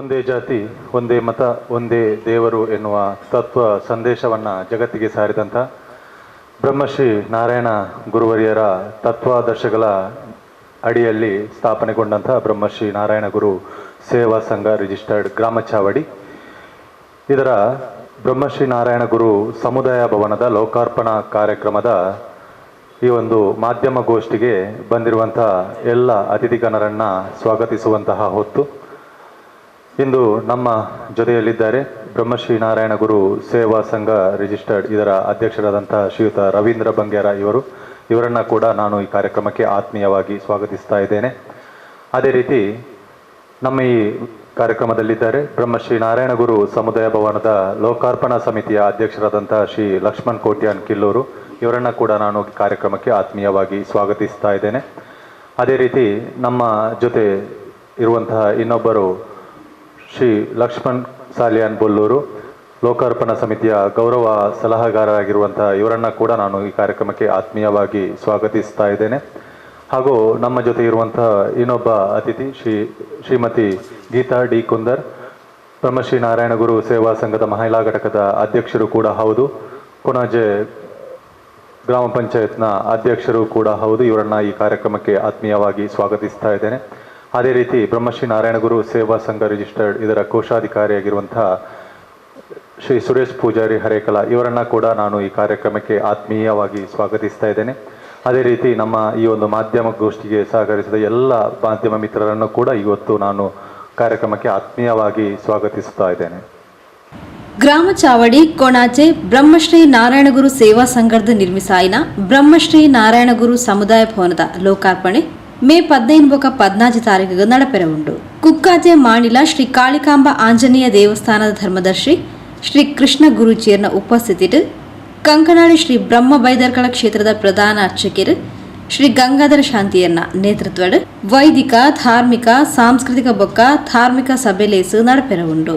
ಒಂದೇ ಜಾತಿ ಒಂದೇ ಮತ ಒಂದೇ ದೇವರು ಎನ್ನುವ ತತ್ವ ಸಂದೇಶವನ್ನು ಜಗತ್ತಿಗೆ ಸಾರಿದಂಥ ಬ್ರಹ್ಮಶ್ರೀ ನಾರಾಯಣ ಗುರುವರಿಯರ ತತ್ವಾದರ್ಶಗಳ ಅಡಿಯಲ್ಲಿ ಸ್ಥಾಪನೆಗೊಂಡಂಥ ಬ್ರಹ್ಮಶ್ರೀ ನಾರಾಯಣ ಗುರು ಸೇವಾ ಸಂಘ ರಿಜಿಸ್ಟರ್ಡ್ ಗ್ರಾಮ ಚಾವಡಿ ಇದರ ಬ್ರಹ್ಮಶ್ರೀ ನಾರಾಯಣ ಗುರು ಸಮುದಾಯ ಭವನದ ಲೋಕಾರ್ಪಣಾ ಕಾರ್ಯಕ್ರಮದ ಈ ಒಂದು ಮಾಧ್ಯಮ ಗೋಷ್ಠಿಗೆ ಬಂದಿರುವಂಥ ಎಲ್ಲ ಅತಿಥಿಗಣರನ್ನು ಸ್ವಾಗತಿಸುವಂತಹ ಹೊತ್ತು ಇಂದು ನಮ್ಮ ಜೊತೆಯಲ್ಲಿದ್ದಾರೆ ಬ್ರಹ್ಮಶ್ರೀ ನಾರಾಯಣ ಗುರು ಸೇವಾ ಸಂಘ ರಿಜಿಸ್ಟರ್ಡ್ ಇದರ ಅಧ್ಯಕ್ಷರಾದಂಥ ಶ್ರೀಯುತ ರವೀಂದ್ರ ಬಂಗೇರ ಇವರನ್ನು ಕೂಡ ನಾನು ಈ ಕಾರ್ಯಕ್ರಮಕ್ಕೆ ಆತ್ಮೀಯವಾಗಿ ಸ್ವಾಗತಿಸ್ತಾ ಇದ್ದೇನೆ. ಅದೇ ರೀತಿ ನಮ್ಮ ಈ ಕಾರ್ಯಕ್ರಮದಲ್ಲಿದ್ದಾರೆ ಬ್ರಹ್ಮಶ್ರೀ ನಾರಾಯಣ ಗುರು ಸಮುದಾಯ ಭವನದ ಲೋಕಾರ್ಪಣಾ ಸಮಿತಿಯ ಅಧ್ಯಕ್ಷರಾದಂಥ ಶ್ರೀ ಲಕ್ಷ್ಮಣ್ ಕೋಟ್ಯಾನ್ ಕಿಲ್ಲೂರು ಇವರನ್ನು ಕೂಡ ನಾನು ಕಾರ್ಯಕ್ರಮಕ್ಕೆ ಆತ್ಮೀಯವಾಗಿ ಸ್ವಾಗತಿಸ್ತಾ ಇದ್ದೇನೆ. ಅದೇ ರೀತಿ ನಮ್ಮ ಜೊತೆ ಇರುವಂತಹ ಇನ್ನೊಬ್ಬರು ಶ್ರೀ ಲಕ್ಷ್ಮಣ್ ಸಾಲಿಯಾನ್ ಬೊಲ್ಲೂರು ಲೋಕಾರ್ಪಣಾ ಸಮಿತಿಯ ಗೌರವ ಸಲಹಾಗಾರರಾಗಿರುವಂತಹ ಇವರನ್ನು ಕೂಡ ನಾನು ಈ ಕಾರ್ಯಕ್ರಮಕ್ಕೆ ಆತ್ಮೀಯವಾಗಿ ಸ್ವಾಗತಿಸ್ತಾ ಇದ್ದೇನೆ. ಹಾಗೂ ನಮ್ಮ ಜೊತೆ ಇರುವಂತಹ ಇನ್ನೊಬ್ಬ ಅತಿಥಿ ಶ್ರೀಮತಿ ಗೀತಾ ಡಿ ಕುಂದರ್ ಬ್ರಹ್ಮಶ್ರೀ ನಾರಾಯಣ ಗುರು ಸೇವಾ ಸಂಘದ ಮಹಿಳಾ ಘಟಕದ ಅಧ್ಯಕ್ಷರು ಕೂಡ ಹೌದು, ಕೊಣಾಜೆ ಗ್ರಾಮ ಪಂಚಾಯತ್ನ ಅಧ್ಯಕ್ಷರು ಕೂಡ ಹೌದು. ಇವರನ್ನ ಈ ಕಾರ್ಯಕ್ರಮಕ್ಕೆ ಆತ್ಮೀಯವಾಗಿ ಸ್ವಾಗತಿಸ್ತಾ ಇದ್ದೇನೆ. ಅದೇ ರೀತಿ ಬ್ರಹ್ಮಶ್ರೀ ನಾರಾಯಣ ಗುರು ಸೇವಾ ಸಂಘ ರಿಜಿಸ್ಟರ್ಡ್ ಇದರ ಕೋಶಾಧಿಕಾರಿಯಾಗಿರುವಂತಹ ಶ್ರೀ ಸುರೇಶ್ ಪೂಜಾರಿ ಹರೇಕಲ ಇವರನ್ನ ಕೂಡ ನಾನು ಈ ಕಾರ್ಯಕ್ರಮಕ್ಕೆ ಆತ್ಮೀಯವಾಗಿ ಸ್ವಾಗತಿಸ್ತಾ ಇದ್ದೇನೆ. ಅದೇ ರೀತಿ ನಮ್ಮ ಈ ಒಂದು ಮಾಧ್ಯಮ ಗೋಷ್ಠಿಗೆ ಸಹಕರಿಸಿದ ಎಲ್ಲ ಮಾಧ್ಯಮ ಮಿತ್ರರನ್ನು ಕೂಡ ಇವತ್ತು ನಾನು ಕಾರ್ಯಕ್ರಮಕ್ಕೆ ಆತ್ಮೀಯವಾಗಿ ಸ್ವಾಗತಿಸುತ್ತಾ ಇದ್ದೇನೆ. ಗ್ರಾಮ ಚಾವಡಿ ಕೊಣಾಜೆ ಬ್ರಹ್ಮಶ್ರೀ ನಾರಾಯಣಗುರು ಸೇವಾ ಸಂಘದ ನಿರ್ಮಿಸಾಯಿನ ಬ್ರಹ್ಮಶ್ರೀ ನಾರಾಯಣಗುರು ಸಮುದಾಯ ಭವನದ ಲೋಕಾರ್ಪಣೆ ಮೇ 15-14 ತಾರೀಕಿಗೆ ನಡಪೆರವುಂಡು. ಕುಕ್ಕಾಜೆ ಮಾಣಿಲ ಶ್ರೀ ಕಾಳಿಕಾಂಬ ಆಂಜನೇಯ ದೇವಸ್ಥಾನದ ಧರ್ಮದರ್ಶಿ ಶ್ರೀ ಕೃಷ್ಣ ಗುರುಜಿಯರ್ನ ಉಪಸ್ಥಿತಿಟ್ ಕಂಕನಾಳಿ ಶ್ರೀ ಬ್ರಹ್ಮ ಬೈದರ್ಕಳ ಕ್ಷೇತ್ರದ ಪ್ರಧಾನ ಅರ್ಚಕರು ಶ್ರೀ ಗಂಗಾಧರ ಶಾಂತಿಯರ್ನ ನೇತೃತ್ವಡ್ ವೈದಿಕ ಧಾರ್ಮಿಕ ಸಾಂಸ್ಕೃತಿಕ ಬೊಕ್ಕ ಧಾರ್ಮಿಕ ಸಭೆಲೇಸು ನಡಪೆರವುಂಡು.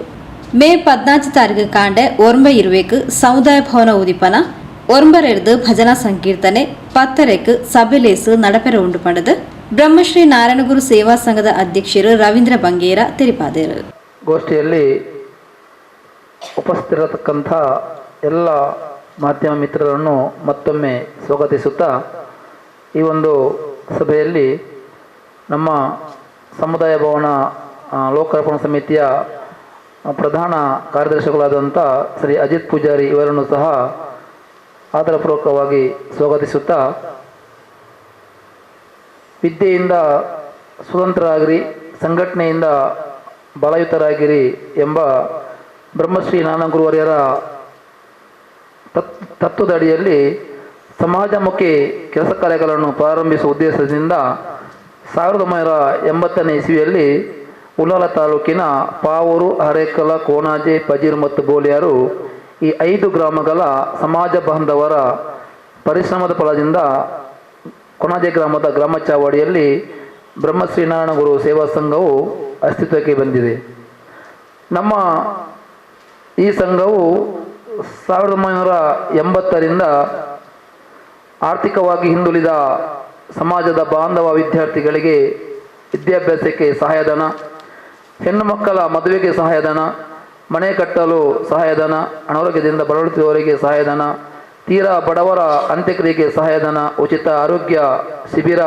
ಮೇ 14 ತಾರೀಕು ಕಾಂಡೆ ಒರ್ಂಬೆ ಇರುವೆಕ್ ಸಮುದಾಯ ಭವನ ಉದಿಪನ ಒರ್ಂಬರೆರ್ದು ಭಜನಾ ಸಂಕೀರ್ತನೆ 10 ಸಭೆಲೇಸು ನಡಪೆರ ಉಂಡು ಪಂಡದು ಬ್ರಹ್ಮಶ್ರೀ ನಾರಾಯಣಗುರು ಸೇವಾ ಸಂಘದ ಅಧ್ಯಕ್ಷರು ರವೀಂದ್ರ ಬಂಗೇರ ತಿಳಿಪಾದರು. ಗೋಷ್ಠಿಯಲ್ಲಿ ಉಪಸ್ಥಿತಿರತಕ್ಕಂಥ ಎಲ್ಲ ಮಾಧ್ಯಮ ಮಿತ್ರರನ್ನು ಮತ್ತೊಮ್ಮೆ ಸ್ವಾಗತಿಸುತ್ತಾ ಈ ಒಂದು ಸಭೆಯಲ್ಲಿ ನಮ್ಮ ಸಮುದಾಯ ಭವನ ಲೋಕಾರ್ಪಣಾ ಸಮಿತಿಯ ಪ್ರಧಾನ ಕಾರ್ಯದರ್ಶಿಗಳಾದಂಥ ಶ್ರೀ ಅಜಿತ್ ಪೂಜಾರಿ ಇವರನ್ನು ಸಹ ಆದರಪೂರ್ವಕವಾಗಿ ಸ್ವಾಗತಿಸುತ್ತಾ ವಿದ್ಯೆಯಿಂದ ಸ್ವತಂತ್ರರಾಗಿರಿ ಸಂಘಟನೆಯಿಂದ ಬಲಯುತರಾಗಿರಿ ಎಂಬ ಬ್ರಹ್ಮಶ್ರೀ ನಾರಾಯಣ ಗುರುವರಿಯರ ತತ್ವದ ಅಡಿಯಲ್ಲಿ ಸಮಾಜಮುಖಿ ಕೆಲಸ ಕಾರ್ಯಗಳನ್ನು ಪ್ರಾರಂಭಿಸುವ ಉದ್ದೇಶದಿಂದ 1980ನೇ ಇಸವಿಯಲ್ಲಿ ಉಳ್ಳಾಲ ತಾಲೂಕಿನ ಪಾವೂರು, ಹರೇಕಲ, ಕೋಣಾಜೆ, ಪಜೀರ್ ಮತ್ತು ಬೋಲಿಯಾರು ಈ 5 ಗ್ರಾಮಗಳ ಸಮಾಜ ಬಾಂಧವರ ಪರಿಶ್ರಮದ ಫಲದಿಂದ ಕೊಣಾಜೆ ಗ್ರಾಮದ ಗ್ರಾಮ ಚಾವಡಿಯಲ್ಲಿ ಬ್ರಹ್ಮಶ್ರೀ ನಾರಾಯಣ ಗುರು ಸೇವಾ ಸಂಘವು ಅಸ್ತಿತ್ವಕ್ಕೆ ಬಂದಿದೆ. ನಮ್ಮ ಈ ಸಂಘವು 1980ರಿಂದ ಆರ್ಥಿಕವಾಗಿ ಹಿಂದುಳಿದ ಸಮಾಜದ ಬಾಂಧವ ವಿದ್ಯಾರ್ಥಿಗಳಿಗೆ ವಿದ್ಯಾಭ್ಯಾಸಕ್ಕೆ ಸಹಾಯಧನ, ಹೆಣ್ಣು ಮಕ್ಕಳ ಮದುವೆಗೆ ಸಹಾಯಧನ, ಮನೆ ಕಟ್ಟಲು ಸಹಾಯಧನ, ಅನಾರೋಗ್ಯದಿಂದ ಬಳಲುತ್ತಿರುವವರಿಗೆ ಸಹಾಯಧನ, ತೀರಾ ಬಡವರ ಅಂತ್ಯಕ್ರಿಯೆಗೆ ಸಹಾಯಧನ, ಉಚಿತ ಆರೋಗ್ಯ ಶಿಬಿರ,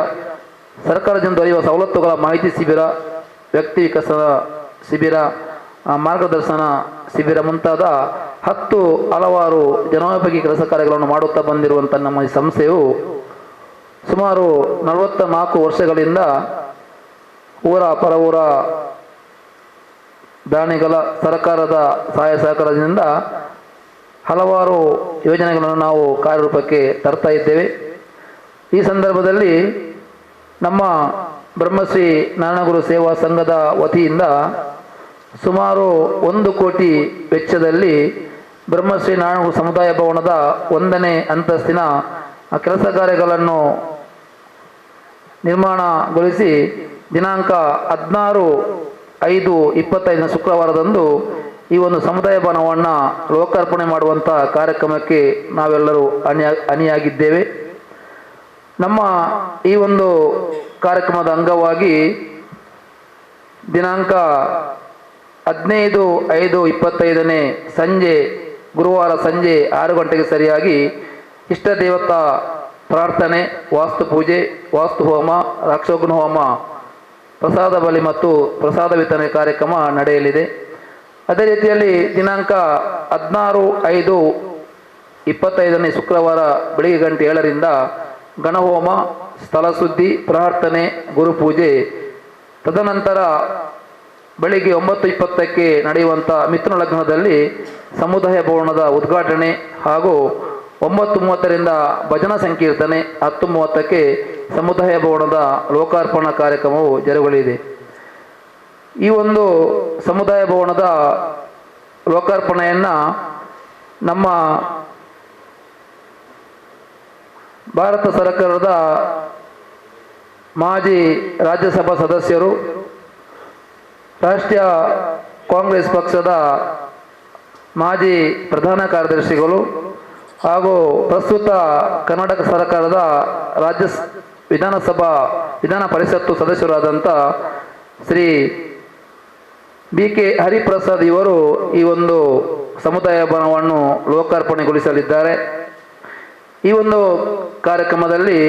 ಸರ್ಕಾರದಿಂದ ದೊರೆಯುವ ಸವಲತ್ತುಗಳ ಮಾಹಿತಿ ಶಿಬಿರ, ವ್ಯಕ್ತಿ ವಿಕಸನ ಶಿಬಿರ, ಮಾರ್ಗದರ್ಶನ ಶಿಬಿರ ಮುಂತಾದ 10 ಹಲವಾರು ಜನೋಪಯೋಗಿ ಕೆಲಸ ಕಾರ್ಯಗಳನ್ನು ಮಾಡುತ್ತಾ ಬಂದಿರುವಂಥ ನಮ್ಮ ಈ ಸಂಸ್ಥೆಯು ಸುಮಾರು 44 ವರ್ಷಗಳಿಂದ ಊರ ಪರವೂರ ದಾನಿಗಳ ಸರ್ಕಾರದ ಸಹಾಯ ಸಹಕಾರದಿಂದ ಹಲವಾರು ಯೋಜನೆಗಳನ್ನು ನಾವು ಕಾರ್ಯರೂಪಕ್ಕೆ ತರ್ತಾ ಇದ್ದೇವೆ. ಈ ಸಂದರ್ಭದಲ್ಲಿ ನಮ್ಮ ಬ್ರಹ್ಮಶ್ರೀ ನಾರಾಯಣಗುರು ಸೇವಾ ಸಂಘದ ವತಿಯಿಂದ ಸುಮಾರು 1 ಕೋಟಿ ವೆಚ್ಚದಲ್ಲಿ ಬ್ರಹ್ಮಶ್ರೀ ನಾರಾಯಣಗುರು ಸಮುದಾಯ ಭವನದ 1ನೇ ಅಂತಸ್ತಿನ ಕೆಲಸ ಕಾರ್ಯಗಳನ್ನು ನಿರ್ಮಾಣಗೊಳಿಸಿ ದಿನಾಂಕ 16/5/25 ಶುಕ್ರವಾರದಂದು ಈ ಒಂದು ಸಮುದಾಯ ಭವನವನ್ನು ಲೋಕಾರ್ಪಣೆ ಮಾಡುವಂಥ ಕಾರ್ಯಕ್ರಮಕ್ಕೆ ನಾವೆಲ್ಲರೂ ಅಣಿಯಾಗಿದ್ದೇವೆ. ನಮ್ಮ ಈ ಒಂದು ಕಾರ್ಯಕ್ರಮದ ಅಂಗವಾಗಿ ದಿನಾಂಕ 15/5/25 ಸಂಜೆ ಗುರುವಾರ ಸಂಜೆ 6 ಗಂಟೆಗೆ ಸರಿಯಾಗಿ ಇಷ್ಟ ದೇವತಾ ಪ್ರಾರ್ಥನೆ, ವಾಸ್ತು ಪೂಜೆ, ವಾಸ್ತು ಹೋಮ, ರಾಕ್ಷೋಗ್ನ ಹೋಮ, ಪ್ರಸಾದ ಬಲಿ ಮತ್ತು ಪ್ರಸಾದ ವಿತರಣೆ ಕಾರ್ಯಕ್ರಮ ನಡೆಯಲಿದೆ. ಅದೇ ರೀತಿಯಲ್ಲಿ ದಿನಾಂಕ 16/5/25 ಶುಕ್ರವಾರ ಬೆಳಿಗ್ಗೆ ಗಂಟೆ 7ರಿಂದ ಗಣಹೋಮ, ಸ್ಥಳ ಸುದ್ದಿ, ಪ್ರಾರ್ಥನೆ, ಗುರುಪೂಜೆ, ತದನಂತರ ಬೆಳಿಗ್ಗೆ 9:20ಕ್ಕೆ ನಡೆಯುವಂಥ ಮಿಥುನ ಲಗ್ನದಲ್ಲಿ ಸಮುದಾಯ ಭವನದ ಉದ್ಘಾಟನೆ ಹಾಗೂ 9:30ರಿಂದ ಭಜನಾ ಸಂಕೀರ್ತನೆ, 10:30ಕ್ಕೆ ಸಮುದಾಯ ಭವನದ ಲೋಕಾರ್ಪಣಾ ಕಾರ್ಯಕ್ರಮವು ಜರುಗಲಿದೆ. ಈ ಒಂದು ಸಮುದಾಯ ಭವನದ ಲೋಕಾರ್ಪಣೆಯನ್ನು ನಮ್ಮ ಭಾರತ ಸರ್ಕಾರದ ಮಾಜಿ ರಾಜ್ಯಸಭಾ ಸದಸ್ಯರು, ರಾಷ್ಟ್ರೀಯ ಕಾಂಗ್ರೆಸ್ ಪಕ್ಷದ ಮಾಜಿ ಪ್ರಧಾನ ಕಾರ್ಯದರ್ಶಿಗಳು ಹಾಗೂ ಪ್ರಸ್ತುತ ಕರ್ನಾಟಕ ಸರ್ಕಾರದ ವಿಧಾನ ಪರಿಷತ್ತು ಸದಸ್ಯರಾದಂಥ ಶ್ರೀ BK ಹರಿಪ್ರಸಾದ್ ಇವರು ಈ ಒಂದು ಸಮುದಾಯ ಭವನವನ್ನು ಲೋಕಾರ್ಪಣೆಗೊಳಿಸಲಿದ್ದಾರೆ. ಈ ಒಂದು ಕಾರ್ಯಕ್ರಮದಲ್ಲಿ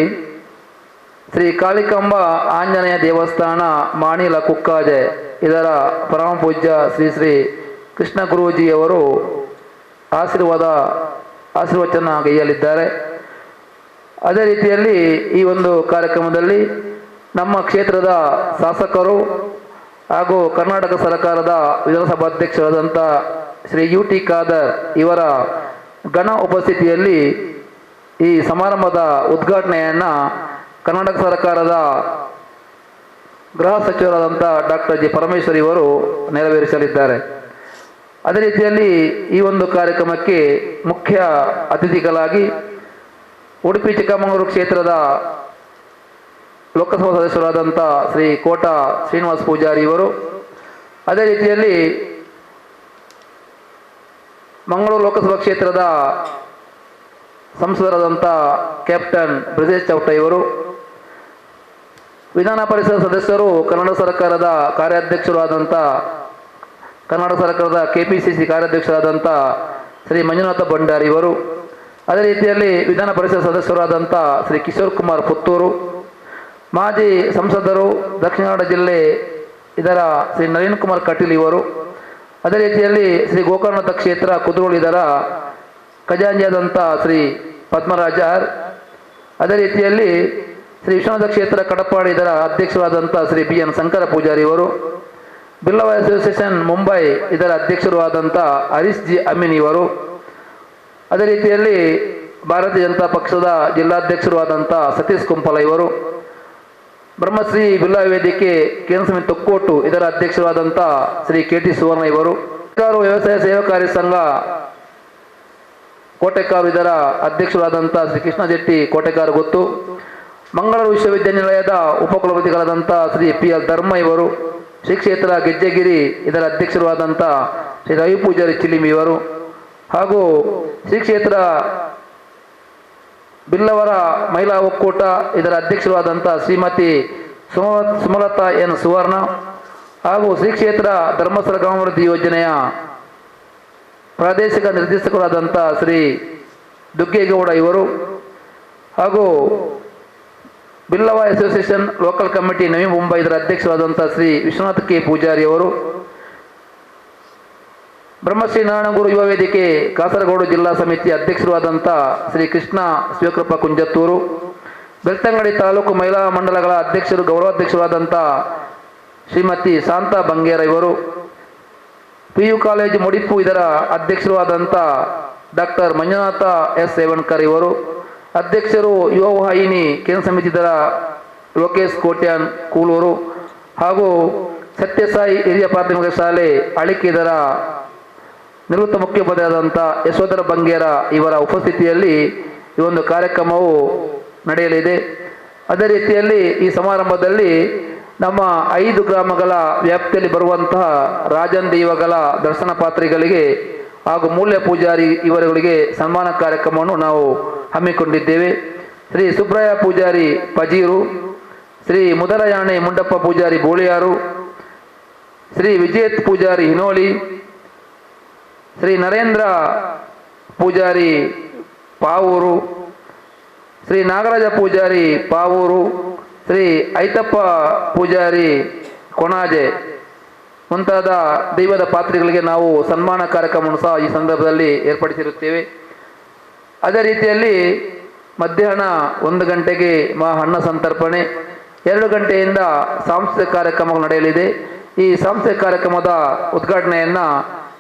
ಶ್ರೀ ಕಾಳಿಕಾಂಬ ಆಂಜನೇಯ ದೇವಸ್ಥಾನ ಮಾಣಿಲ ಕುಕ್ಕಾಜೆ ಇದರ ಪೂಜ್ಯ ಶ್ರೀ ಶ್ರೀ ಕೃಷ್ಣ ಗುರೂಜಿಯವರು ಆಶೀರ್ವಚನ ಗೈಯಲಿದ್ದಾರೆ. ಅದೇ ರೀತಿಯಲ್ಲಿ ಈ ಒಂದು ಕಾರ್ಯಕ್ರಮದಲ್ಲಿ ನಮ್ಮ ಕ್ಷೇತ್ರದ ಶಾಸಕರು ಹಾಗೂ ಕರ್ನಾಟಕ ಸರ್ಕಾರದ ವಿಧಾನಸಭಾಧ್ಯಕ್ಷರಾದಂಥ ಶ್ರೀ UT ಖಾದರ್ ಇವರ ಘನ ಉಪಸ್ಥಿತಿಯಲ್ಲಿ ಈ ಸಮಾರಂಭದ ಉದ್ಘಾಟನೆಯನ್ನು ಕರ್ನಾಟಕ ಸರ್ಕಾರದ ಗೃಹ ಸಚಿವರಾದಂಥ ಡಾಕ್ಟರ್ G. ಪರಮೇಶ್ವರ್ ಇವರು ನೆರವೇರಿಸಲಿದ್ದಾರೆ. ಅದೇ ರೀತಿಯಲ್ಲಿ ಈ ಒಂದು ಕಾರ್ಯಕ್ರಮಕ್ಕೆ ಮುಖ್ಯ ಅತಿಥಿಗಳಾಗಿ ಉಡುಪಿ ಚಿಕ್ಕಮಗಳೂರು ಕ್ಷೇತ್ರದ ಲೋಕಸಭಾ ಸದಸ್ಯರಾದಂಥ ಶ್ರೀ ಕೋಟ ಶ್ರೀನಿವಾಸ ಪೂಜಾರಿ ಇವರು, ಅದೇ ರೀತಿಯಲ್ಲಿ ಮಂಗಳೂರು ಲೋಕಸಭಾ ಕ್ಷೇತ್ರದ ಸಂಸದರಾದಂಥ ಕ್ಯಾಪ್ಟನ್ ಬ್ರಜೇಶ್ ಚೌಟ ಇವರು, ವಿಧಾನ ಪರಿಷತ್ ಸದಸ್ಯರು ಕರ್ನಾಟಕ ಸರ್ಕಾರದ ಕಾರ್ಯಾಧ್ಯಕ್ಷರಾದಂಥ ಕರ್ನಾಟಕ ಸರ್ಕಾರದ KPCC ಕಾರ್ಯಾಧ್ಯಕ್ಷರಾದಂಥ ಶ್ರೀ ಮಂಜುನಾಥ ಭಂಡಾರಿ ಇವರು, ಅದೇ ರೀತಿಯಲ್ಲಿ ವಿಧಾನ ಪರಿಷತ್ ಸದಸ್ಯರಾದಂಥ ಶ್ರೀ ಕಿಶೋರ್ ಕುಮಾರ್ ಪುತ್ತೂರು, ಮಾಜಿ ಸಂಸದರು ದಕ್ಷಿಣ ಕನ್ನಡ ಜಿಲ್ಲೆ ಇದರ ಶ್ರೀ ನಳಿನ್ ಕುಮಾರ್ ಕಟೀಲ್ ಇವರು, ಅದೇ ರೀತಿಯಲ್ಲಿ ಶ್ರೀ ಗೋಕರ್ಣನಾಥ ಕ್ಷೇತ್ರ ಕುದ್ರೋಳಿ ಇದರ ಖಜಾಂಜಿಯಾದಂಥ ಶ್ರೀ ಪದ್ಮರಾಜ ಆರ್, ಅದೇ ರೀತಿಯಲ್ಲಿ ಶ್ರೀ ವಿಶ್ವನಾಥ ಕ್ಷೇತ್ರ ಕಡಪಾಡಿ ಇದರ ಅಧ್ಯಕ್ಷರಾದಂಥ ಶ್ರೀ BN ಶಂಕರ ಪೂಜಾರಿ ಇವರು, ಬಿಲ್ಲವ ಅಸೋಸಿಯೇಷನ್ ಮುಂಬೈ ಇದರ ಅಧ್ಯಕ್ಷರು ಆದಂಥ ಹರೀಶ್ G. ಅಮೀನ್ ಇವರು, ಅದೇ ರೀತಿಯಲ್ಲಿ ಭಾರತೀಯ ಜನತಾ ಪಕ್ಷದ ಜಿಲ್ಲಾಧ್ಯಕ್ಷರು ಆದಂಥ ಸತೀಶ್ ಕುಂಪಲ ಇವರು, ಬ್ರಹ್ಮಶ್ರೀ ಬಿಲ್ಲವ ವೇದಿಕೆ ಕೇಂದ್ರ ಸಮಿತಿ ತೊಕ್ಕೋಟು ಇದರ ಅಧ್ಯಕ್ಷರಾದಂಥ ಶ್ರೀ KT ಸುವರ್ಣ ಇವರು, ಸರ್ಕಾರ ವ್ಯವಸಾಯ ಸೇವಾಕಾರಿ ಸಂಘ ಕೋಟೆಕಾರು ಇದರ ಅಧ್ಯಕ್ಷರಾದಂಥ ಶ್ರೀ ಕೃಷ್ಣ ಜೆಟ್ಟಿ ಕೋಟೆಕಾರು ಗೊತ್ತು, ಮಂಗಳೂರು ವಿಶ್ವವಿದ್ಯಾನಿಲಯದ ಉಪಕುಲಪತಿಗಳಾದಂಥ ಶ್ರೀ PL ಧರ್ಮ ಇವರು, ಶ್ರೀ ಕ್ಷೇತ್ರ ಗೆಜ್ಜೆಗಿರಿ ಇದರ ಅಧ್ಯಕ್ಷರು ಆದಂಥ ಶ್ರೀ ರವಿ ಪೂಜಾರಿ ಚಿಲಿಮಿ ಇವರು, ಹಾಗೂ ಶ್ರೀ ಕ್ಷೇತ್ರ ಬಿಲ್ಲವರ ಮಹಿಳಾ ಒಕ್ಕೂಟ ಇದರ ಅಧ್ಯಕ್ಷರು ಆದಂಥ ಶ್ರೀಮತಿ ಸುಮಲತಾ N. ಸುವರ್ಣ, ಹಾಗೂ ಶ್ರೀ ಕ್ಷೇತ್ರ ಧರ್ಮಸ್ಥಳ ಗ್ರಾಮಾಭಿವೃದ್ಧಿ ಯೋಜನೆಯ ಪ್ರಾದೇಶಿಕ ನಿರ್ದೇಶಕರಾದಂಥ ಶ್ರೀ ದುಗ್ಗೇಗೌಡ ಇವರು, ಹಾಗೂ ಬಿಲ್ಲವ ಅಸೋಸಿಯೇಷನ್ ಲೋಕಲ್ ಕಮಿಟಿ ನವಿ ಮುಂಬೈ ಇದರ ಅಧ್ಯಕ್ಷರಾದಂಥ ಶ್ರೀ ವಿಶ್ವನಾಥ್ K. ಪೂಜಾರಿ ಅವರು, ಬ್ರಹ್ಮಶ್ರೀ ನಾರಾಯಣಗುರು ಯುವ ವೇದಿಕೆ ಕಾಸರಗೋಡು ಜಿಲ್ಲಾ ಸಮಿತಿ ಅಧ್ಯಕ್ಷರಾದಂಥ ಶ್ರೀ ಕೃಷ್ಣ ಶಿವಕೃಪ ಕುಂಜತ್ತೂರು, ಬೆಳ್ತಂಗಡಿ ತಾಲೂಕು ಮಹಿಳಾ ಮಂಡಲಗಳ ಅಧ್ಯಕ್ಷರು ಗೌರವಾಧ್ಯಕ್ಷರಾದಂಥ ಶ್ರೀಮತಿ ಶಾಂತಾ ಬಂಗೇರ ಇವರು, PU ಕಾಲೇಜು ಮುಡಿಪು ಇದರ ಅಧ್ಯಕ್ಷರು ಆದಂಥ ಡಾಕ್ಟರ್ ಮಂಜುನಾಥ S. ಸೇವಣ್ಕರ್ ಇವರು, ಅಧ್ಯಕ್ಷರು ಯುವ ವಾಹಿನಿ ಕೇಂದ್ರ ಸಮಿತಿ ಇದರ ಲೋಕೇಶ್ ಕೋಟ್ಯಾನ್ ಕೂಳೂರು, ಹಾಗೂ ಸತ್ಯಸಾಯಿ ಹಿರಿಯ ಪ್ರಾಥಮಿಕ ಶಾಲೆ ಅಳಿಕೆ ಇದರ ನಿವೃತ್ತ ಮುಖ್ಯೋಪಾಧ್ಯಾಯರಾದಂಥ ಯಶೋಧರ ಬಂಗೇರ ಇವರ ಉಪಸ್ಥಿತಿಯಲ್ಲಿ ಈ ಒಂದು ಕಾರ್ಯಕ್ರಮವು ನಡೆಯಲಿದೆ. ಅದೇ ರೀತಿಯಲ್ಲಿ ಈ ಸಮಾರಂಭದಲ್ಲಿ ನಮ್ಮ 5 ಗ್ರಾಮಗಳ ವ್ಯಾಪ್ತಿಯಲ್ಲಿ ಬರುವಂತಹ ರಾಜನ್ ದೈವಗಳ ದರ್ಶನ ಪಾತ್ರಿಗಳಿಗೆ ಹಾಗೂ ಮೂಲ್ಯ ಪೂಜಾರಿ ಇವರುಗಳಿಗೆ ಸನ್ಮಾನ ಕಾರ್ಯಕ್ರಮವನ್ನು ನಾವು ಹಮ್ಮಿಕೊಂಡಿದ್ದೇವೆ. ಶ್ರೀ ಸುಬ್ರಾಯ ಪೂಜಾರಿ ಪಜೀರು, ಶ್ರೀ ಮುದಲಯಾಣೆ ಮುಂಡಪ್ಪ ಪೂಜಾರಿ ಬೋಳಿಯಾರು, ಶ್ರೀ ವಿಜೇತ್ ಪೂಜಾರಿ ಹಿನೋಳಿ, ಶ್ರೀ ನರೇಂದ್ರ ಪೂಜಾರಿ ಪಾವೂರು, ಶ್ರೀ ನಾಗರಾಜ ಪೂಜಾರಿ ಪಾವೂರು, ಶ್ರೀ ಐತಪ್ಪ ಪೂಜಾರಿ ಕೊಣಾಜೆ ಮುಂತಾದ ದೈವದ ಪಾತ್ರಿಗಳಿಗೆ ನಾವು ಸನ್ಮಾನ ಕಾರ್ಯಕ್ರಮವನ್ನು ಸಹ ಈ ಸಂದರ್ಭದಲ್ಲಿ ಏರ್ಪಡಿಸಿರುತ್ತೇವೆ. ಅದೇ ರೀತಿಯಲ್ಲಿ ಮಧ್ಯಾಹ್ನ 1 ಗಂಟೆಗೆ ಅನ್ನ ಸಂತರ್ಪಣೆ, 2 ಗಂಟೆಯಿಂದ ಸಾಂಸ್ಕೃತಿಕ ಕಾರ್ಯಕ್ರಮಗಳು ನಡೆಯಲಿದೆ. ಈ ಸಾಂಸ್ಕೃತಿಕ ಕಾರ್ಯಕ್ರಮದ ಉದ್ಘಾಟನೆಯನ್ನು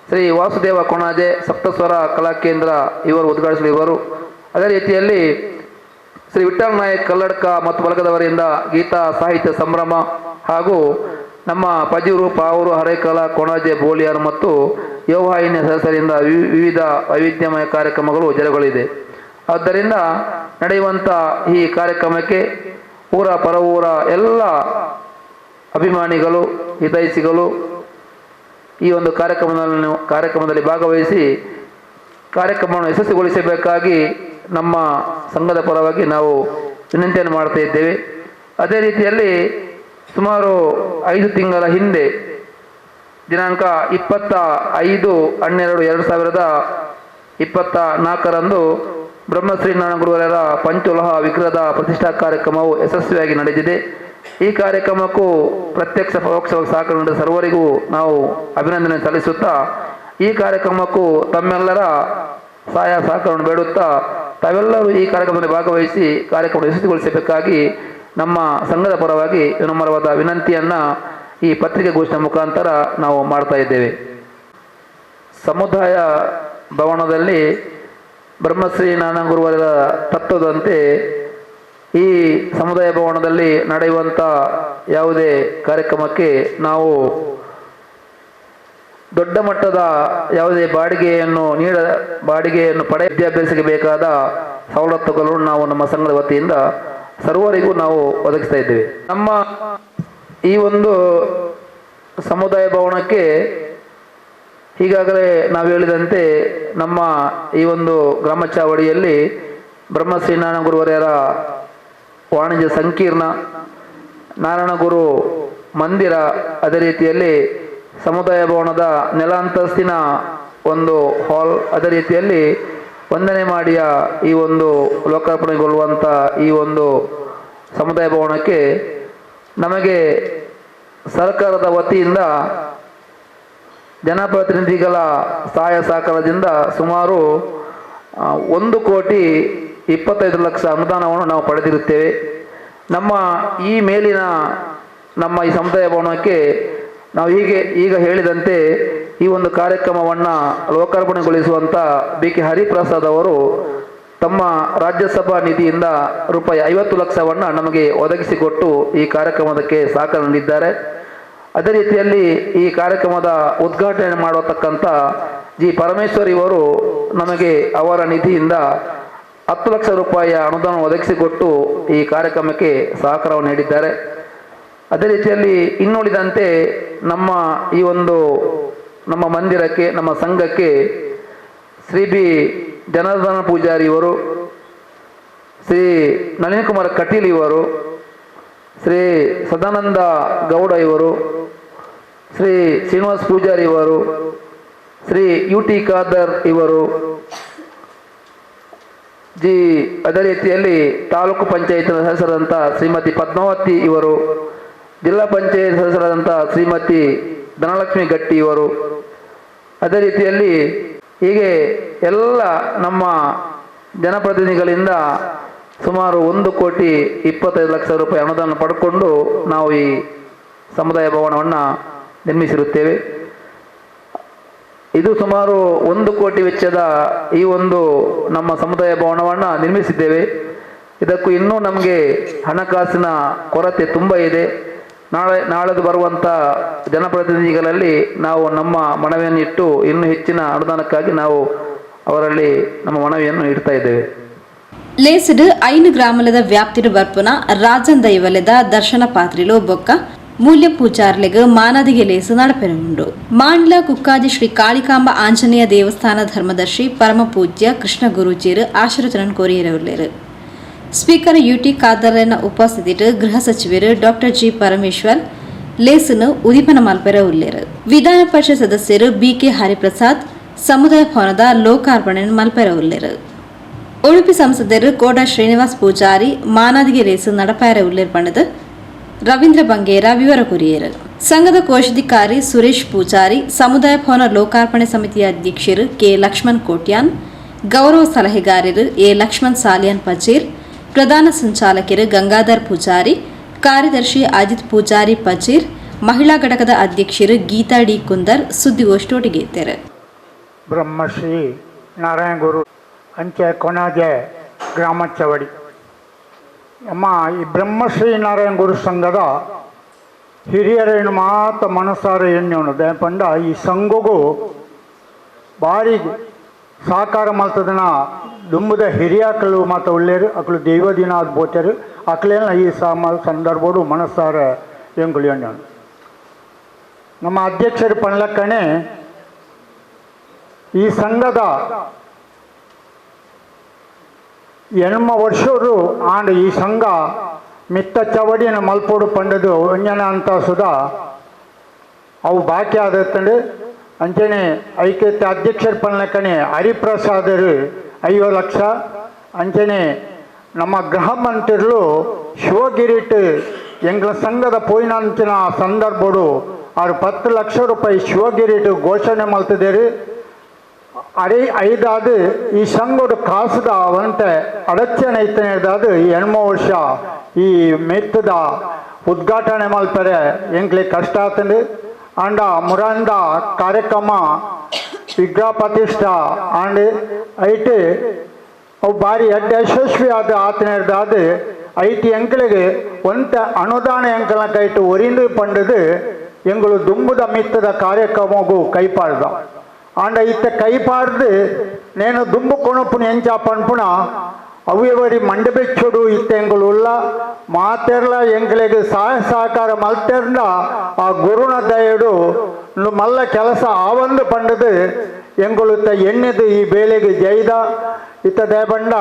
ಶ್ರೀ ವಾಸುದೇವ ಕೊಣಾಜೆ ಸಪ್ತಸ್ವರ ಕಲಾಕೇಂದ್ರ ಇವರು ಉದ್ಘಾಟಿಸಲಿರುವರು. ಅದೇ ರೀತಿಯಲ್ಲಿ ಶ್ರೀ ವಿಠ್ಠಲ್ ನಾಯಕ್ ಕಲ್ಲಡ್ಕ ಮತ್ತು ಬಳಗದವರಿಂದ ಗೀತಾ ಸಾಹಿತ್ಯ ಸಂಭ್ರಮ ಹಾಗೂ ನಮ್ಮ ಪಜೂರು, ಪಾವೂರು, ಹರೇಕಲ, ಕೊಣಾಜೆ, ಬೋಳಿಯಾರ್ ಮತ್ತು ಯೋವಾಹಿನಿಯ ಸದಸ್ಯರಿಂದ ವಿವಿಧ ವೈವಿಧ್ಯಮಯ ಕಾರ್ಯಕ್ರಮಗಳು ಜರುಗಲಿದೆ. ಆದ್ದರಿಂದ ನಡೆಯುವಂಥ ಈ ಕಾರ್ಯಕ್ರಮಕ್ಕೆ ಊರ ಪರವೂರ ಎಲ್ಲ ಅಭಿಮಾನಿಗಳು, ಹಿತೈಷಿಗಳು ಈ ಒಂದು ಕಾರ್ಯಕ್ರಮದಲ್ಲಿ ಭಾಗವಹಿಸಿ ಕಾರ್ಯಕ್ರಮವನ್ನು ಯಶಸ್ವಿಗೊಳಿಸಬೇಕಾಗಿ ನಮ್ಮ ಸಂಘದ ಪರವಾಗಿ ನಾವು ವಿನಂತಿಯನ್ನು ಮಾಡ್ತಾ ಇದ್ದೇವೆ. ಅದೇ ರೀತಿಯಲ್ಲಿ ಸುಮಾರು 5 ತಿಂಗಳ ಹಿಂದೆ ದಿನಾಂಕ 25/12/2024 ಬ್ರಹ್ಮಶ್ರೀ ನಾರಾಯಣ ಗುರುವರ ಪಂಚಲೋಹ ವಿಗ್ರಹದ ಪ್ರತಿಷ್ಠಾ ಕಾರ್ಯಕ್ರಮವು ಯಶಸ್ವಿಯಾಗಿ ನಡೆದಿದೆ. ಈ ಕಾರ್ಯಕ್ರಮಕ್ಕೂ ಪ್ರತ್ಯಕ್ಷ ಪರೋಕ್ಷವಾಗಿ ಸಹಕಾರ ನೀಡಿದ ಸರ್ವರಿಗೂ ನಾವು ಅಭಿನಂದನೆ ಸಲ್ಲಿಸುತ್ತಾ ಈ ಕಾರ್ಯಕ್ರಮಕ್ಕೂ ತಮ್ಮೆಲ್ಲರ ಸಹಾಯ ಸಹಕಾರವನ್ನು ಬೇಡುತ್ತಾ ತಾವೆಲ್ಲರೂ ಈ ಕಾರ್ಯಕ್ರಮದಲ್ಲಿ ಭಾಗವಹಿಸಿ ಕಾರ್ಯಕ್ರಮ ಯಶಸ್ವಿಗೊಳಿಸಬೇಕಾಗಿ ನಮ್ಮ ಸಂಘದ ಪರವಾಗಿ ವಿನಮ್ರವಾದ ವಿನಂತಿಯನ್ನು ಈ ಪತ್ರಿಕೆ ಘೋಷಣೆ ಮುಖಾಂತರ ನಾವು ಮಾಡ್ತಾ ಇದ್ದೇವೆ. ಸಮುದಾಯ ಭವನದಲ್ಲಿ ಬ್ರಹ್ಮಶ್ರೀ ನಾರಾಯಣ ಗುರುವರ ತತ್ವದಂತೆ ಈ ಸಮುದಾಯ ಭವನದಲ್ಲಿ ನಡೆಯುವಂಥ ಯಾವುದೇ ಕಾರ್ಯಕ್ರಮಕ್ಕೆ ನಾವು ದೊಡ್ಡ ಮಟ್ಟದ ಯಾವುದೇ ಬಾಡಿಗೆಯನ್ನು ಪಡೆ ವಿದ್ಯಾಭ್ಯಾಸಕ್ಕೆ ಬೇಕಾದ ಸವಲತ್ತುಗಳನ್ನು ನಾವು ನಮ್ಮ ಸಂಘದ ವತಿಯಿಂದ ಸರ್ವರಿಗೂ ನಾವು ಒದಗಿಸ್ತಾ ಇದ್ದೇವೆ. ನಮ್ಮ ಈ ಒಂದು ಸಮುದಾಯ ಭವನಕ್ಕೆ ಈಗಾಗಲೇ ನಾವು ಹೇಳಿದಂತೆ ನಮ್ಮ ಈ ಒಂದು ಗ್ರಾಮ ಚಾವಡಿಯಲ್ಲಿ ಬ್ರಹ್ಮಶ್ರೀ ನಾರಾಯಣ ಗುರುವರ್ಯರ ವಾಣಿಜ್ಯ ಸಂಕೀರ್ಣ, ನಾರಾಯಣ ಗುರು ಮಂದಿರ, ಅದೇ ರೀತಿಯಲ್ಲಿ ಸಮುದಾಯ ಭವನದ ನೆಲಾಂತಸ್ತಿನ ಒಂದು ಹಾಲ್, ಅದೇ ರೀತಿಯಲ್ಲಿ 1ನೇ ಮಾಡಿಯ ಈ ಒಂದು ಲೋಕಾರ್ಪಣೆಗೊಳ್ಳುವಂಥ ಈ ಒಂದು ಸಮುದಾಯ ಭವನಕ್ಕೆ ನಮಗೆ ಸರ್ಕಾರದ ವತಿಯಿಂದ ಜನಪ್ರತಿನಿಧಿಗಳ ಸಹಾಯ ಸಹಕಾರದಿಂದ ಸುಮಾರು 1,25,00,000 ಅನುದಾನವನ್ನು ನಾವು ಪಡೆದಿರುತ್ತೇವೆ. ನಮ್ಮ ಈ ಮೇಲಿನ ನಮ್ಮ ಈ ಸಮುದಾಯ ಭವನಕ್ಕೆ ನಾವು ಈಗ ಹೇಳಿದಂತೆ ಈ ಒಂದು ಕಾರ್ಯಕ್ರಮವನ್ನು ಲೋಕಾರ್ಪಣೆಗೊಳಿಸುವಂಥ BK ಹರಿಪ್ರಸಾದ್ ಅವರು ತಮ್ಮ ರಾಜ್ಯಸಭಾ ನಿಧಿಯಿಂದ ರೂಪಾಯಿ 50 ಲಕ್ಷವನ್ನು ನಮಗೆ ಒದಗಿಸಿಕೊಟ್ಟು ಈ ಕಾರ್ಯಕ್ರಮಕ್ಕೆ ಸಹಕಾರ ನೀಡಿದ್ದಾರೆ. ಅದೇ ರೀತಿಯಲ್ಲಿ ಈ ಕಾರ್ಯಕ್ರಮದ ಉದ್ಘಾಟನೆ ಮಾಡತಕ್ಕಂಥ ಜಿ ಪರಮೇಶ್ವರ್ ಇವರು ನಮಗೆ ಅವರ ನಿಧಿಯಿಂದ 10 ಲಕ್ಷ ರೂಪಾಯಿಯ ಅನುದಾನ ಒದಗಿಸಿಕೊಟ್ಟು ಈ ಕಾರ್ಯಕ್ರಮಕ್ಕೆ ಸಹಕಾರವನ್ನು ನೀಡಿದ್ದಾರೆ. ಅದೇ ರೀತಿಯಲ್ಲಿ ಇನ್ನುಳಿದಂತೆ ನಮ್ಮ ಈ ಒಂದು ನಮ್ಮ ಮಂದಿರಕ್ಕೆ, ನಮ್ಮ ಸಂಘಕ್ಕೆ ಶ್ರೀ ಬಿ ಜನಾರ್ದನ ಪೂಜಾರಿ ಇವರು, ಶ್ರೀ ನಳಿನ್ ಕುಮಾರ್ ಕಟೀಲ್ ಇವರು, ಶ್ರೀ ಸದಾನಂದ ಗೌಡ ಇವರು, ಶ್ರೀ ಶ್ರೀನಿವಾಸ್ ಪೂಜಾರಿ ಇವರು, ಶ್ರೀ UT ಖಾದರ್ ಇವರು, ಅದೇ ರೀತಿಯಲ್ಲಿ ತಾಲೂಕು ಪಂಚಾಯತ್ ಸದಸ್ಯರಾದಂಥ ಶ್ರೀಮತಿ ಪದ್ಮಾವತಿ ಇವರು, ಜಿಲ್ಲಾ ಪಂಚಾಯತ್ ಸದಸ್ಯರಾದಂಥ ಶ್ರೀಮತಿ ಧನಲಕ್ಷ್ಮಿ ಗಟ್ಟಿ ಇವರು, ಅದೇ ರೀತಿಯಲ್ಲಿ ಹೀಗೆ ಎಲ್ಲ ನಮ್ಮ ಜನಪ್ರತಿನಿಧಿಗಳಿಂದ ಸುಮಾರು 1,25,00,000 ರೂಪಾಯಿ ಅನುದಾನ ಪಡ್ಕೊಂಡು ನಾವು ಈ ಸಮುದಾಯ ಭವನವನ್ನು ನಿರ್ಮಿಸಿರುತ್ತೇವೆ. ಇದು ಸುಮಾರು 1 ಕೋಟಿ ವೆಚ್ಚದ ಈ ಒಂದು ನಮ್ಮ ಸಮುದಾಯ ಭವನವನ್ನು ನಿರ್ಮಿಸಿದ್ದೇವೆ. ಇದಕ್ಕೂ ಇನ್ನೂ ನಮಗೆ ಹಣಕಾಸಿನ ಕೊರತೆ ತುಂಬ ಇದೆ. ನಾಳೆದು ಬರುವಂಥ ಜನಪ್ರತಿನಿಧಿಗಳಲ್ಲಿ ನಾವು ನಮ್ಮ ಮನವಿಯನ್ನು ಇಟ್ಟು ಇನ್ನೂ ಹೆಚ್ಚಿನ ಅನುದಾನಕ್ಕಾಗಿ ನಾವು ಅವರಲ್ಲಿ ನಮ್ಮ ಮನವಿಯನ್ನು ಇಡ್ತಾ ಇದ್ದೇವೆ. ಲೇಸಡ್ 5 ಗ್ರಾಮದ ವ್ಯಾಪ್ತಿರು ಬರ್ಪುನ ರಾಜನ್ ದೈವಲೆದ ದರ್ಶನ ಪಾತ್ರಿಲು ಬೊಕ್ಕ ಮೂಲ್ಯ ಪೂಜಾರ್ಲೆಗ್ ಮಾನದಿಗೆ ಲೇಸು ನಡಪೆನುಂಡು. ಮಾಂಡ್ಲ ಕುಕ್ಕಾಜಿ ಶ್ರೀ ಕಾಳಿಕಾಂಬ ಆಂಜನೇಯ ದೇವಸ್ಥಾನ ಧರ್ಮದರ್ಶಿ ಪರಮ ಪೂಜ್ಯ ಕೃಷ್ಣ ಗುರೂಜಿರ್ ಆಶೀರ್ವಚನ ಕೋರಿಯರವುಳ್ಳೇರು. ಸ್ಪೀಕರ್ UT ಖಾದರ್ನ ಉಪಸ್ಥಿತಿಟ್ ಗೃಹ ಸಚಿವರು ಡಾಕ್ಟರ್ G ಪರಮೇಶ್ವರ್, ಲೇಸನ್ನು ಉದಿಪನ ಮಲ್ಪೆರ ಉಲ್ಲೇರು. ವಿಧಾನ ಪರಿಷತ್ ಸದಸ್ಯರು ಬಿಕೆ ಹರಿಪ್ರಸಾದ್ ಸಮುದಾಯ ಭವನದ ಲೋಕಾರ್ಪಣೆ ಮಲ್ಪೆರ ಉಲ್ಲೇರು. ಉಡುಪಿ ಸಂಸದರು ಕೋಟ ಶ್ರೀನಿವಾಸ್ ಪೂಜಾರಿ ಮಾನಾದಿಗೆ ರೇಸು ನಡಪಾಯರ ಉಲ್ಲೇರ್ ಪಣದು ರವೀಂದ್ರ ಬಂಗೇರ ವಿವರ ಕುರಿಯರು. ಸಂಘದ ಕೋಶಾಧಿಕಾರಿ ಸುರೇಶ್ ಪೂಜಾರಿ, ಸಮುದಾಯ ಭವನ ಲೋಕಾರ್ಪಣೆ ಸಮಿತಿಯ ಅಧ್ಯಕ್ಷರು ಕೆ ಲಕ್ಷ್ಮಣ್ ಕೋಟ್ಯಾನ್, ಗೌರವ ಸಲಹೆಗಾರರು ಎ ಲಕ್ಷ್ಮಣ್ ಸಾಲಿಯಾನ್ ಪಜೀರ್, ಪ್ರಧಾನ ಸಂಚಾಲಕರು ಗಂಗಾಧರ್ ಪೂಜಾರಿ, ಕಾರ್ಯದರ್ಶಿ ಅಜಿತ್ ಪೂಜಾರಿ ಪಜೀರ್, ಮಹಿಳಾ ಘಟಕದ ಅಧ್ಯಕ್ಷರು ಗೀತಾ ಡಿ ಕುಂದರ್ ಸುದ್ದಿಗೋಷ್ಠಿಯೊಟ್ಟಿಗೆ ಇದ್ದಾರೆ. ಬ್ರಹ್ಮಶ್ರೀ ನಾರಾಯಣ ಗುರು ಅಂಚೆ ಕೊಣಾಜೆ ಗ್ರಾಮ ಚವಡಿ ನಮ್ಮ ಈ ಬ್ರಹ್ಮಶ್ರೀ ನಾರಾಯಣ ಗುರು ಸಂಘದ ಹಿರಿಯರೇನು ಮಾತ ಮನಸಾರ ಎಣ್ಣೆವನು ದಯಪಂಡ ಈ ಸಂಘಗೂ ಭಾರಿ ಸಹಕಾರ ಮಾಡ್ತದನ ದುಂಬುದ ಹಿರಿಯಾಕಲು ಮಾತ ಒಳ್ಳೆಯರು ಅಕ್ಕಳು ದೈವ ದಿನ ಅದು ಬೋತರು ಅಕ್ಕಲೇನ ಈ ಸಂದರ್ಭಡು ಮನಸಾರ ಎಂಗುಳಿ ಎಣ್ಣೆವನು ನಮ್ಮ ಅಧ್ಯಕ್ಷರು ಪಣ್ಲಕ್ಕಣೆ ಈ ಸಂಘದ ಎಣ್ಮ ವರ್ಷರು ಆಂಡ್ ಈ ಸಂಘ ಮಿತ್ತ ಚವಡಿನ ಮಲ್ಪೋಡು ಪಂಡದು ಅಂಜನ ಅಂತ ಸುಧಾ ಅವು ಬಾಕಿ ಆದತ್ತಂಡು ಅಂಚನೆ ಐಕ್ಯತೆ ಅಧ್ಯಕ್ಷರ ಪಣ್ಲಕ್ಕಣೆ ಹರಿಪ್ರಸಾದರು 5 ಲಕ್ಷ ಅಂಚನೆ ನಮ್ಮ ಗೃಹ ಮಂತ್ರಿಗಳು ಶಿವಗಿರಿಟ್ ಎಂಗ್ಲ ಸಂಘದ ಪೋಯಿನಂಚಿನ ಸಂದರ್ಭಡು ಅವರು 10 ಲಕ್ಷ ರೂಪಾಯಿ ಶಿವಗಿರಿಟ್ ಘೋಷಣೆ ಮಲ್ತಿದ್ದೇರು. ಐದಾದು ಈ ಸಂಘಡು ಕಾಸದ ಅವಂತೆ ಅಡಚಣೆ ಐತನೇದಾದು 8 ವರ್ಷ ಈ ಮೆತ್ತದ ಉದ್ಘಾಟನೆ ಮಲ್ಪರೆ ಎಂಗ್ಲಿ ಕಷ್ಟ ಆತಂಡು ಅಂಡ ಮುರಂದ ಕಾರ್ಯಕ್ರಮ ವಿಗ್ರಹ ಪ್ರತಿಷ್ಠಾ ಅಂಡ್ ಐಟ್ ಅವು ಭಾರಿ ಯಶಸ್ವಿ ಆದ ಆತನೇದಾದು ಐಟಿ ಎಂಕ್ಲಿಗೆ ಒಂತ ಅನುದಾನ ಎಂಕಲ ಕೈಟು ಒರಿಂದು ಪಂಡದು ಎಂಗಳು ದುಂಬುದ ಮಿತ್ತದ ಕಾರ್ಯಕ್ರಮಗೂ ಕೈಪಾಡ್ದ ಅಂಡ ಇತ್ತ ಕೈಪಾಡ್ದು ನೇನು ದುಂಬು ಕೊಣಪುನ ಎಂಚ ಪನ್ಪುಣ ಅವ್ಯವರಿ ಮಂಡಬೆಚ್ಚುಡು ಇತ್ತ ಎಂಗಳು ಉಲ್ಲ ಮಾತೆರ್ಲ ಎಂಗಳಿಗೆ ಸಹಕಾರ ಮಲ್ತೆರ್ಲ ಆ ಗುರುನ ದಯಡು ಮಲ್ಲ ಕೆಲಸ ಆವಂದು ಪಂಡದು ಎಂಗಳು ಇತ್ತ ಎಣ್ಣೆದು ಈ ಬೇಳೆಗೆ ಜೈದ ಇತ್ತ ದಯಪಂಡ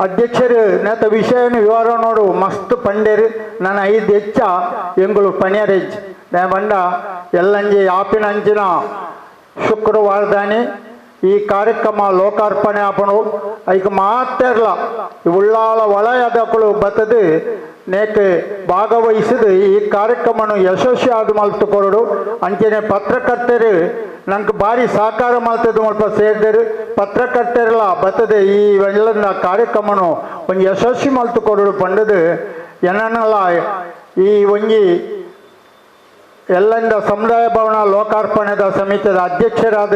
ಅಧ್ಯಕ್ಷರು ನೇತ ವಿಷಯನ ವಿವರ ನೋಡು ಮಸ್ತ್ ಪಂಡೇರು ನನ್ನ 5 ಹೆಚ್ಚ ಎಂಗಳು ಪಣ್ಯರೆಜ್ ದಯಪಂಡ ಎಲ್ಲಂಜಿ ಆಪಿನ ಅಂಚಿನ ಶುಕ್ರವಾರದಾನಿ ಈ ಕಾರ್ಯಕ್ರಮ ಲೋಕಾರ್ಪಣೆ ಆಪಣು ಐಕ ಮಾತೆರ್ಲ ಉಳ್ಳಾಳ ವಲಯದಕ್ಕಳು ಬತ್ತದು ನೇಕೆ ಭಾಗವಹಿಸಿದು ಈ ಕಾರ್ಯಕ್ರಮವನ್ನು ಯಶಸ್ವಿ ಆದ ಮಲ್ತುಕೊರಡು ಅಂಚನೆ ಪತ್ರಕರ್ತರು ನಂಗೆ ಭಾರಿ ಸಹಕಾರ ಮಲ್ತದ್ದು ಸ್ವಲ್ಪ ಸೇರಿದರು ಪತ್ರಕರ್ತರೆಲ್ಲ ಬರ್ತದೆ ಈ ಎಲ್ಲ ಕಾರ್ಯಕ್ರಮನು ಒಂದು ಯಶಸ್ವಿ ಮಲ್ತುಕೊರಡು ಪಂಡದು ಏನನ್ನೆಲ್ಲ ಈ ಒಂಜಿ ಎಲ್ಲಂದ ಸಮುದಾಯ ಭವನ ಲೋಕಾರ್ಪಣೆದ ಸಮಿತಿಯ ಅಧ್ಯಕ್ಷರಾದ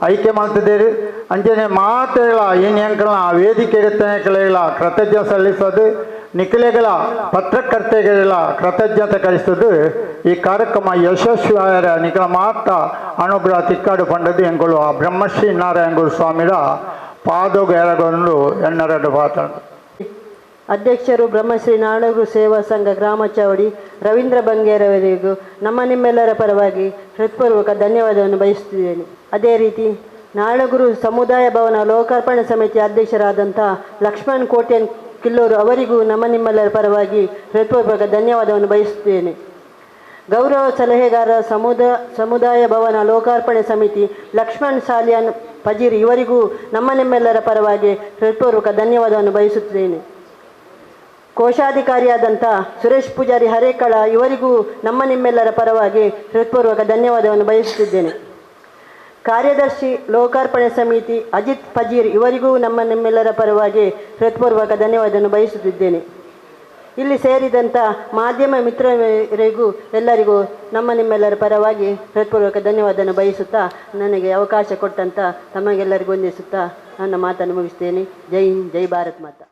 ಆಯ್ಕೆ ಮಾಡ್ತಿದ್ದೀರಿ ಅಂಜನೆ ಮಾತೆಗಳ ಏನ್ಯಂಕಲ ವೇದಿಕೆ ಇರುತ್ತನೆಗಳ ಕೃತಜ್ಞ ಸಲ್ಲಿಸೋದು ನಿಖಲೆಗಳ ಪತ್ರಕರ್ತೆಗಳ ಕೃತಜ್ಞತೆ ಕಳಿಸೋದು ಈ ಕಾರ್ಯಕ್ರಮ ಯಶಸ್ವಿ ಆಯರ ನಿಖಲ ಮಾತ್ರ ಅನುಗ್ರಹ ತಿಕ್ಕಾಡು ಪಂಡದು ಎಂಗಳು ಆ ಬ್ರಹ್ಮಶ್ರೀ ನಾರಾಯಣ ಗುರು ಸ್ವಾಮಿರ ಪಾದೋಗೇರಗೊಂಡು ಎನ್ನರಡು ಮಾತಾಡ ಅಧ್ಯಕ್ಷರು ಬ್ರಹ್ಮಶ್ರೀ ನಾರಾಯಣಗುರು ಸೇವಾ ಸಂಘ ಗ್ರಾಮ ಚಾವಡಿ ರವೀಂದ್ರ ಬಂಗೇರವರಿಗೂ ನಿಮ್ಮೆಲ್ಲರ ಪರವಾಗಿ ಹೃತ್ಪೂರ್ವಕ ಧನ್ಯವಾದವನ್ನು ಬಯಸುತ್ತಿದ್ದೇನೆ. ಅದೇ ರೀತಿ ನಾರಾಯಣಗುರು ಸಮುದಾಯ ಭವನ ಲೋಕಾರ್ಪಣೆ ಸಮಿತಿ ಅಧ್ಯಕ್ಷರಾದಂಥ ಲಕ್ಷ್ಮಣ್ ಕೋಟ್ಯಾನ್ ಕಿಲ್ಲೂರು ಅವರಿಗೂ ನಿಮ್ಮೆಲ್ಲರ ಪರವಾಗಿ ಹೃತ್ಪೂರ್ವಕ ಧನ್ಯವಾದವನ್ನು ಬಯಸುತ್ತೇನೆ. ಗೌರವ ಸಲಹೆಗಾರ ಸಮುದಾಯ ಭವನ ಲೋಕಾರ್ಪಣೆ ಸಮಿತಿ ಲಕ್ಷ್ಮಣ್ ಸಾಲಿಯಾನ್ ಪಜೀರ್ ಇವರಿಗೂ ನಿಮ್ಮೆಲ್ಲರ ಪರವಾಗಿ ಹೃತ್ಪೂರ್ವಕ ಧನ್ಯವಾದವನ್ನು ಬಯಸುತ್ತೇನೆ. ಕೋಶಾಧಿಕಾರಿಯಾದಂಥ ಸುರೇಶ್ ಪೂಜಾರಿ ಹರೇಕಳ ಇವರಿಗೂ ನಿಮ್ಮೆಲ್ಲರ ಪರವಾಗಿ ಹೃತ್ಪೂರ್ವಕ ಧನ್ಯವಾದವನ್ನು ಬಯಸುತ್ತಿದ್ದೇನೆ. ಕಾರ್ಯದರ್ಶಿ ಲೋಕಾರ್ಪಣೆ ಸಮಿತಿ ಅಜಿತ್ ಪಜೀರ್ ಇವರಿಗೂ ನಿಮ್ಮೆಲ್ಲರ ಪರವಾಗಿ ಹೃತ್ಪೂರ್ವಕ ಧನ್ಯವಾದವನ್ನು ಬಯಸುತ್ತಿದ್ದೇನೆ. ಇಲ್ಲಿ ಸೇರಿದಂಥ ಮಾಧ್ಯಮ ಮಿತ್ರರಿಗೂ ಎಲ್ಲರಿಗೂ ನಿಮ್ಮೆಲ್ಲರ ಪರವಾಗಿ ಹೃತ್ಪೂರ್ವಕ ಧನ್ಯವಾದವನ್ನು ಬಯಸುತ್ತಾ ನನಗೆ ಅವಕಾಶ ಕೊಟ್ಟಂಥ ತಮಗೆಲ್ಲರಿಗೂ ವಂದಿಸುತ್ತಾ ನನ್ನ ಮಾತನ್ನು ಮುಗಿಸ್ತೇನೆ. ಜೈ ಹಿಂದ್, ಜೈ ಭಾರತ್ ಮಾತಾ.